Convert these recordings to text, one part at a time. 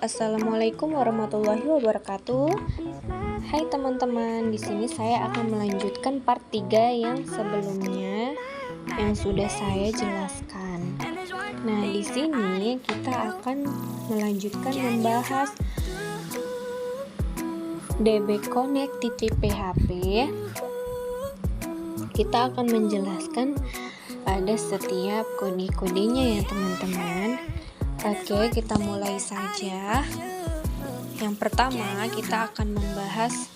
Assalamualaikum warahmatullahi wabarakatuh. Hai teman-teman, di sini saya akan melanjutkan part 3 yang sebelumnya yang sudah saya jelaskan. Nah, di sini kita akan melanjutkan membahas DB Connect PHP. Kita akan menjelaskan pada setiap kode-kodenya ya teman-teman. Oke, kita mulai saja. Yang pertama, kita akan membahas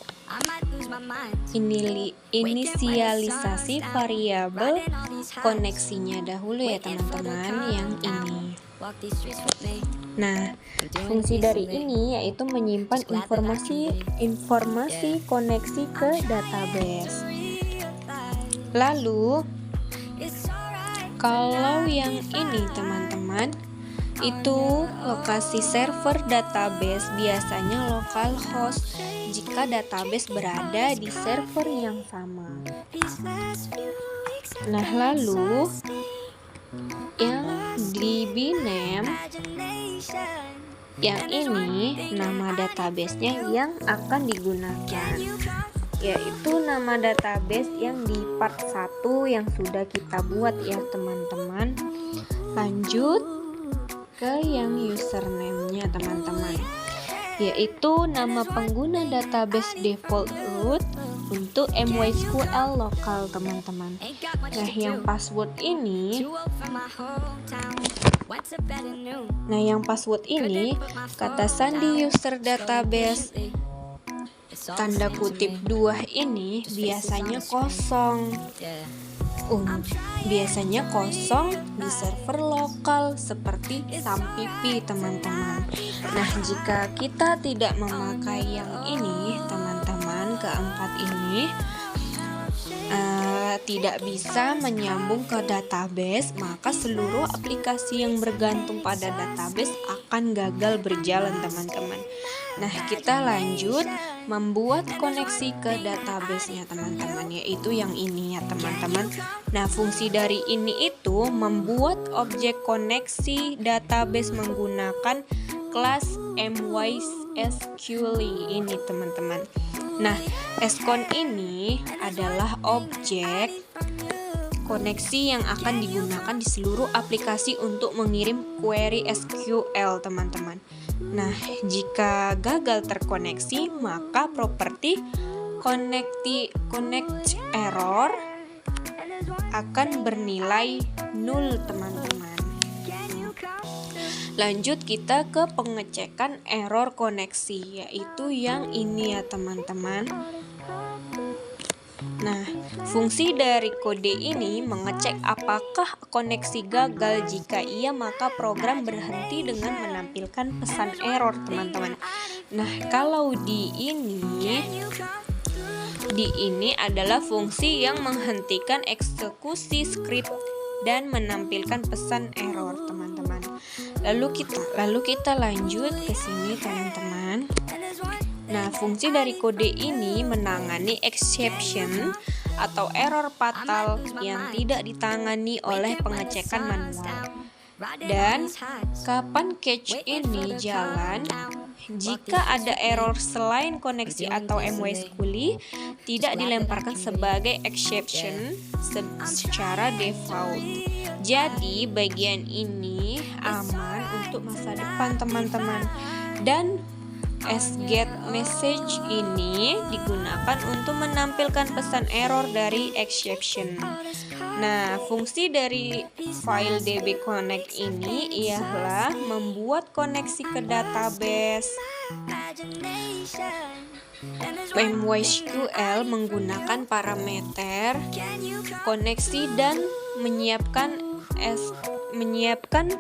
inisialisasi variabel koneksinya dahulu ya teman-teman, yang ini. Nah, fungsi dari ini yaitu menyimpan informasi koneksi ke database. Lalu, kalau yang ini teman-teman, itu lokasi server database biasanya localhost jika database berada di server yang sama. Nah, lalu yang DB name, yang ini nama databasenya yang akan digunakan, yaitu nama database yang di part 1 yang sudah kita buat ya teman-teman. Lanjut ke yang username-nya teman-teman, yaitu nama pengguna database default root untuk MySQL lokal teman-teman. Nah, yang password ini kata sandi user database tanda kutip 2 ini biasanya kosong. Biasanya kosong di server lokal seperti SAMPP teman-teman. Nah, jika kita tidak memakai yang ini teman-teman, keempat ini tidak bisa menyambung ke database, maka seluruh aplikasi yang bergantung pada database akan gagal berjalan teman-teman. Nah, kita lanjut membuat koneksi ke database-nya teman-teman, yaitu yang ini ya teman-teman. Nah, fungsi dari ini itu membuat objek koneksi database menggunakan kelas MySQL ini teman-teman. Nah, SCON ini adalah objek koneksi yang akan digunakan di seluruh aplikasi untuk mengirim query SQL teman-teman. Nah, jika gagal terkoneksi, maka properti connect error akan bernilai 0 teman-teman. Lanjut kita ke pengecekan error koneksi, yaitu yang ini ya teman-teman. Nah, fungsi dari kode ini mengecek apakah koneksi gagal. Jika iya, maka program berhenti dengan menampilkan pesan error teman-teman. Nah, kalau di ini adalah fungsi yang menghentikan eksekusi script dan menampilkan pesan error teman-teman. Lalu kita lanjut ke sini teman-teman. Nah, fungsi dari kode ini menangani exception atau error fatal yang tidak ditangani oleh pengecekan manual. Dan kapan catch ini jalan? Jika ada error selain koneksi atau MySQL tidak dilemparkan sebagai exception secara default. Jadi bagian ini aman untuk masa depan teman-teman. Dan getMessage ini digunakan untuk menampilkan pesan error dari exception. Nah, fungsi dari file DB Connect ini ialah membuat koneksi ke database MySQL menggunakan parameter koneksi dan menyiapkan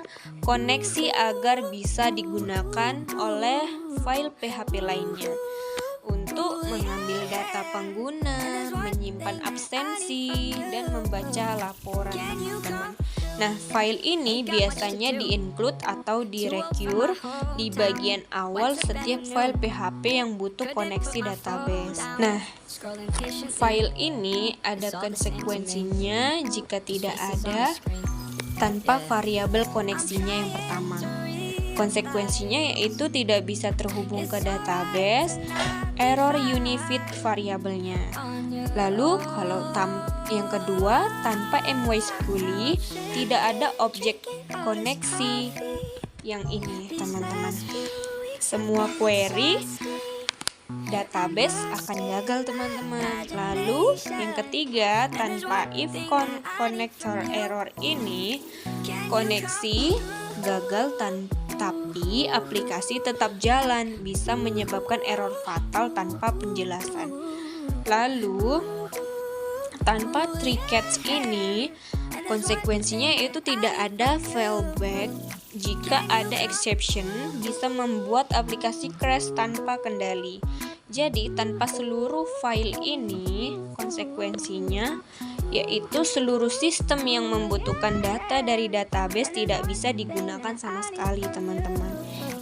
koneksi agar bisa digunakan oleh file PHP lainnya untuk mengambil data pengguna, menyimpan absensi, dan membaca laporan teman-teman. Nah, file ini biasanya di-include atau di-recur di bagian awal setiap file PHP yang butuh koneksi database. Nah, file ini ada konsekuensinya jika tidak ada tanpa variabel koneksinya yang pertama. Konsekuensinya yaitu tidak bisa terhubung ke database, error unifit variabelnya. Lalu kalau yang kedua, tanpa MySQL tidak ada objek koneksi. Yang ini teman-teman, semua query database akan gagal teman-teman. Lalu yang ketiga, tanpa if connector error ini, koneksi gagal tapi aplikasi tetap jalan, bisa menyebabkan error fatal tanpa penjelasan. Lalu tanpa three cats ini, konsekuensinya yaitu tidak ada fallback. Jika ada exception, bisa membuat aplikasi crash tanpa kendali. Jadi tanpa seluruh file ini, konsekuensinya yaitu seluruh sistem yang membutuhkan data dari database tidak bisa digunakan sama sekali teman-teman.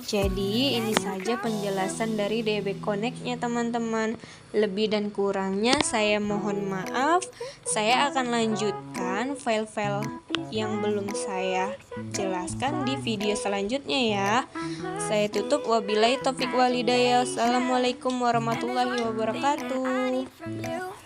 Jadi ini saja penjelasan dari DB Connect-nya teman-teman. Lebih dan kurangnya saya mohon maaf. Saya akan lanjutkan file-file yang belum saya jelaskan di video selanjutnya ya. Saya tutup, wabillahi taufik walhidayah. Assalamualaikum warahmatullahi wabarakatuh.